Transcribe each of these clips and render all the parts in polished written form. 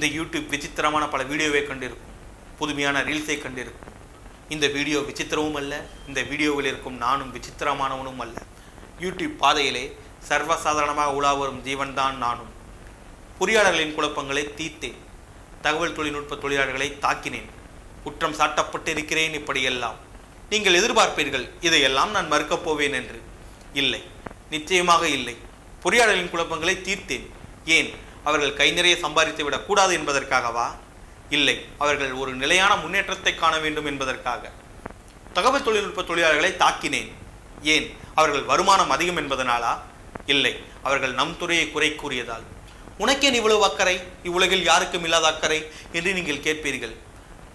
இந்த யூடியூப் விசித்திரமான பல வீடியோவை கண்டிருக்கும், புதுமையான ரீல்ஸை கண்டிருக்கும். இந்த வீடியோ விசித்திரமும் அல்ல, இந்த வீடியோவில் இருக்கும் நானும் விசித்திரமானவனும் அல்ல. யூடியூப் பாதையிலே சர்வசாதாரணமாக உலா வரும் ஜீவன்தான் நானும். பொறியாளர்களின் குழப்பங்களை தீர்த்தேன், தகவல் தொழில்நுட்ப தொழிலாளர்களை தாக்கினேன், குற்றம் சாட்டப்பட்டு இருக்கிறேன். இப்படியெல்லாம் நீங்கள் எதிர்பார்ப்பீர்கள் இதையெல்லாம் நான் மறுக்கப் போவேன் என்று. இல்லை, நிச்சயமாக இல்லை. பொறியாளர்களின் குழப்பங்களை தீர்த்தேன். ஏன், அவர்கள் கை நிறைய சம்பாதித்து விடக்கூடாது என்பதற்காகவா? இல்லை, அவர்கள் ஒரு நிலையான முன்னேற்றத்தை காண வேண்டும் என்பதற்காக. தகவல் தொழில்நுட்ப தொழிலாளர்களை தாக்கினேன். ஏன், அவர்கள் வருமானம் அதிகம் என்பதனாலா? இல்லை, அவர்கள் நம் துறையை குறை கூறியதால். உனக்கேன் இவ்வளவு அக்கறை, இவ்வுலகில் யாருக்கும் இல்லாத அக்கறை என்று நீங்கள் கேட்பீர்கள்.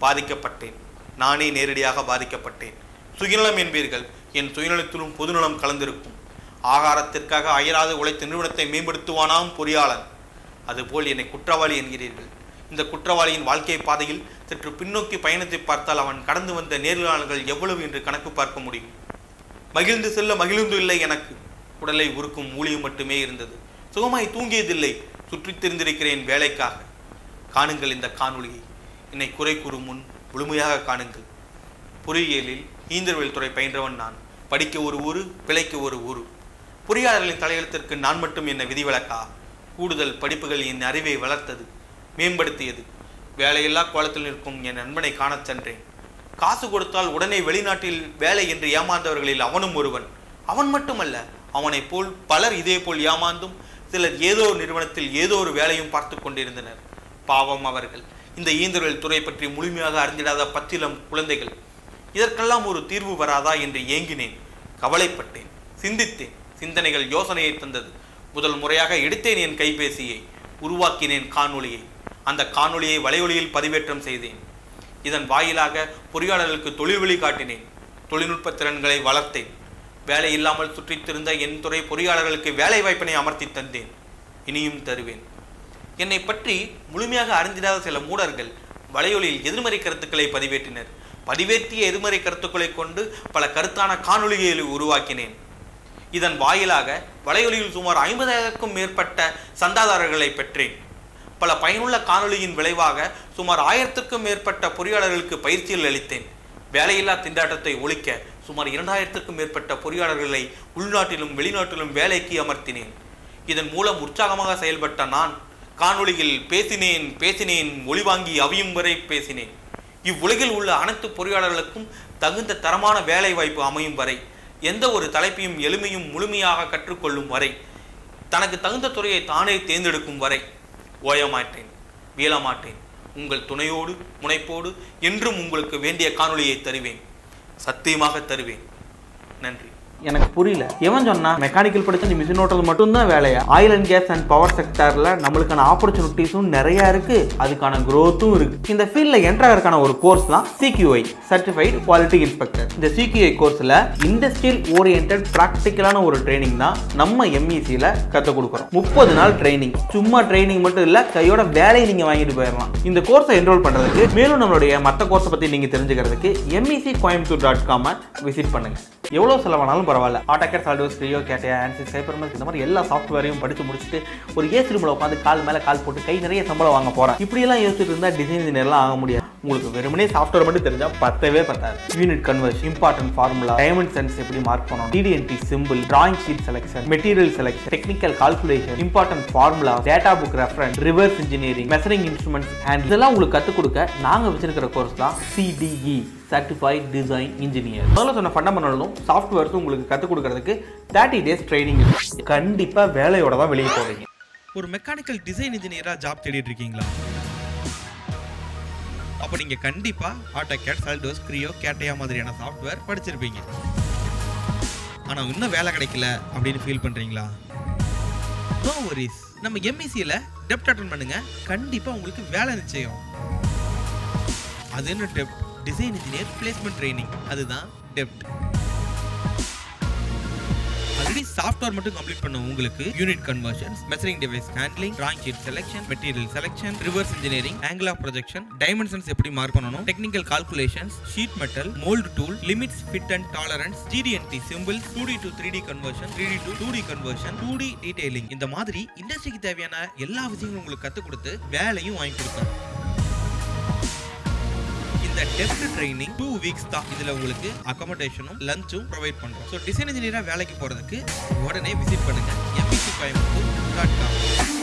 பாதிக்கப்பட்டேன், நானே நேரடியாக பாதிக்கப்பட்டேன். சுயநலம் என்பீர்கள், என் சுயநலத்திலும் பொதுநலம் கலந்திருக்கும். ஆகாரத்திற்காக அயராது உழைத்த நிறுவனத்தை மேம்படுத்துவானாம் பொறியாளன். அதுபோல் என்னை குற்றவாளி என்கிறீர்கள். இந்த குற்றவாளியின் வாழ்க்கை பாதையில் சற்று பின்னோக்கி பயணத்தை பார்த்தால் அவன் கடந்து வந்த நேர்காணல்கள் எவ்வளவு என்று கணக்கு பார்க்க முடியும். மகிழ்ந்து செல்ல மகிழ்ந்து இல்லை எனக்கு. உடலை உருக்கும் ஊழியம் மட்டுமே இருந்தது. சுகமாய் தூங்கியதில்லை. சுற்றித் தெரிந்திருக்கிறேன் வேலைக்காக. காணுங்கள் இந்த காணொளியை. என்னை குறை கூறும் முன் முழுமையாக காணுங்கள். பொறியியலில் ஈந்திரவியல் துறை பயின்றவன் நான். படிக்க ஒரு ஊரு, பிழைக்க ஒரு ஊரு. பொறியாளர்களின் தலையெழுத்திற்கு நான் மட்டும் என்ன விதிவிலக்கா? கூடுதல் படிப்புகள் என் அறிவை வளர்த்தது, மேம்படுத்தியது. வேலையில்லா கோலத்தில் நிற்கும் என் நண்பனை காணச் சென்றேன். காசு கொடுத்தால் உடனே வெளிநாட்டில் வேலை என்று ஏமாந்தவர்களில் அவனும் ஒருவன். அவன் மட்டுமல்ல, அவனை போல் பலர் இதே போல் ஏமாந்தும் சிலர் ஏதோ ஒரு நிறுவனத்தில் ஏதோ ஒரு வேலையும் பார்த்து கொண்டிருந்தனர். பாவம் அவர்கள். இந்த இயந்திரவியல் துறை பற்றி முழுமையாக அறிந்திடாத பச்சிலம் குழந்தைகள். இதற்கெல்லாம் ஒரு தீர்வு வராதா என்று ஏங்கினேன், கவலைப்பட்டேன், சிந்தித்தேன். சிந்தனைகள் யோசனையை தந்தது. முதல் முறையாக எடுத்தேன் என் கைபேசியை, உருவாக்கினேன் காணொளியை. அந்த காணொளியை வலையொலியில் பதிவேற்றம் செய்தேன். இதன் வாயிலாக பொறியாளர்களுக்கு தொழில் வழி காட்டினேன், தொழில்நுட்ப திறன்களை வளர்த்தேன். வேலை இல்லாமல் சுற்றித்திருந்த என் துறை பொறியாளர்களுக்கு வேலை வாய்ப்பினை அமர்த்தி தந்தேன், இனியும் தருவேன். என்னை பற்றி முழுமையாக அறிந்திடாத சில மூடர்கள் வலையொலியில் எதிர்மறை கருத்துக்களை பதிவேற்றினர். பதிவேற்றிய எதிர்மறை கருத்துக்களை கொண்டு பல கருத்தான காணொளிகளை உருவாக்கினேன். இதன் வாயிலாக வலையொலியில் சுமார் 50,000க்கும் மேற்பட்ட சந்தாதாரர்களை பெற்றேன். பல பயனுள்ள காணொளியின் விளைவாக சுமார் 1000க்கும் மேற்பட்ட பொறியாளர்களுக்கு பயிற்சிகள் அளித்தேன். வேலையில்லா திண்டாட்டத்தை ஒழிக்க சுமார் 2000க்கும் மேற்பட்ட பொறியாளர்களை உள்நாட்டிலும் வெளிநாட்டிலும் வேலைக்கு அமர்த்தினேன். இதன் மூலம் உற்சாகமாக செயல்பட்ட நான் காணொளியில் பேசினேன், மொழி வாங்கி அவியும் வரை பேசினேன். இவ்வுலகில் உள்ள அனைத்து பொறியாளர்களுக்கும் தகுந்த தரமான வேலை வாய்ப்பு அமையும் வரை, எந்த ஒரு தலைப்பையும் எளிமையும் முழுமையாக கற்றுக்கொள்ளும் வரை, தனக்கு தகுந்த துறையை தானே தேர்ந்தெடுக்கும் வரை ஓயமாட்டேன், வீழமாட்டேன். உங்கள் துணையோடு முனைப்போடு என்றும் உங்களுக்கு வேண்டிய காணொளியை தருவேன், சத்தியமாக தருவேன். நன்றி. எனக்கு புரியல. எவன் சொன்னா மெக்கானிக்கல் படிச்சு மிஷின் ஓட்டுறது மட்டும்தான் வேலையா? Oil and gas and power செக்டர்ல நம்மளுக்கான ஆப்பர்ச்சுனிட்டிஸும் நிறைய இருக்கு, அதுக்கான growth-உம் இருக்கு. இந்த ஃபீல்ட்ல என்டர் ஆகிறதுக்கான ஒரு கோர்ஸ் தான் CQI, சர்டிஃபைட் குவாலிட்டி இன்ஸ்பெக்டர். இந்த CQI கோர்ஸ்ல இண்டஸ்ட்ரியல் ஓரியன்டட் பிராக்டிக்கலான ஒரு ட்ரைனிங் தான் நம்ம MEC-ல கற்றுக் கொடுக்குறோம். 30 நாள் ட்ரைனிங். சும்மா ட்ரைனிங் மட்டும் இல்ல, கையோட வேலையை நீங்க வாங்கிட்டு போயிடலாம். இந்த கோர்ஸை என்ரோல் பண்றதுக்கு, மேலும் நம்மளுடைய மற்ற கோர்ஸை பத்தி நீங்க தெரிஞ்சுக்கிறதுக்கு MECcoimbatore.com விசிட் பண்ணுங்க. எவ்வளவு செலவானாலும் பரவாயில்ல. AutoCAD, SolidWorks, Creo, CATIA, ANSYS, HyperMesh இந்த மாதிரி எல்லா சாஃப்ட்வேரையும் படிச்சு முடிச்சுட்டு ஒரு ஏசி ரூம்ல உட்காந்து கால் மேல கால் போட்டு கை நிறைய சம்பளம் வாங்க போறேன், இப்படி எல்லாம் யோசிச்சுட்டு இருந்தா டிசைன் இன்ஜினியர்லாம் ஆக முடியாது. உங்களுக்கு வெறுமனே சாஃப்ட்வேர் மட்டும் தெரிஞ்சா பத்தவே பத்தாது. Unit conversion, important formula, diamond sense எப்படி மார்க் பண்ணணும், TD&T simple, drawing sheet selection, material selection, technical calculation, important formula, data book reference, reverse engineering, measuring instruments and இதெல்லாம் உங்களுக்கு கற்றுக் கொடுக்க நாங்க வச்சிருக்கிற கோர்ஸ் தான் CDE, சர்டிஃபைட் டிசைன் இன்ஜினியர். முதல்ல சொன்ன ஃபண்டமெண்டலும் சாஃப்ட்வேர்ஸும் உங்களுக்கு கற்றுக் கொடுக்கறதுக்கு 30 days ட்ரைனிங். கண்டிப்பா வேலையோட தான் வெளியே போவீங்க. ஒரு மெக்கானிக்கல் டிசைன் இன்ஜினியரா ஜாப் தேடிட்டு இருக்கீங்களா? அப்ப நீங்க கண்டிப்பா AutoCAD, SolidWorks, Creo, CATIA மாதிரியான சாஃப்ட்வேர் படிச்சிருப்பீங்க. ஆனா இன்னும் வேலை கிடைக்கல அப்படின்னு ஃபீல் பண்றீங்களா? No worries. நம்ம MEC-ல டெப்ட் அட்டெண்ட் பண்ணுங்க, கண்டிப்பா உங்களுக்கு வேலை நிச்சயம். அது என்ன டெப்ட்? Design engineer placement training. அதுதான் டெப்ட். ஆல்ரெடி ஒன்லி சாஃப்ட்வேர் மட்டும் கம்ப்ளீட் பண்ண உங்களுக்கு unit conversions, measuring device handling, drawing sheet selection, material selection, reverse engineering, angle of projection, dimensions எப்படி மார்க் பண்ணணும், technical calculations, sheet metal, mould tool, limits, fit and tolerance, GD&T symbols, 2D to 3D conversion, 3D to 2D conversion, 2D detailing, இந்த மாதிரி இண்டஸ்ட்ரிக்கு தேவையான எல்லா விஷயங்களும் உங்களுக்கு கற்றுக் கொடுத்து வேலையும் வாங்கி கொடுத்தோம். இந்த டெஸ்ட் ட்ரைனிங் 2 வீக்ஸ் தான். இதுல உங்களுக்கு அகாமடேஷனும் லஞ்சும் ப்ரொவைட் பண்றோம். ஸோ டிசைன் இன்ஜினியரா வேலைக்கு போறதுக்கு உடனே விசிட் பண்ணுங்க mbccoimbatore.com.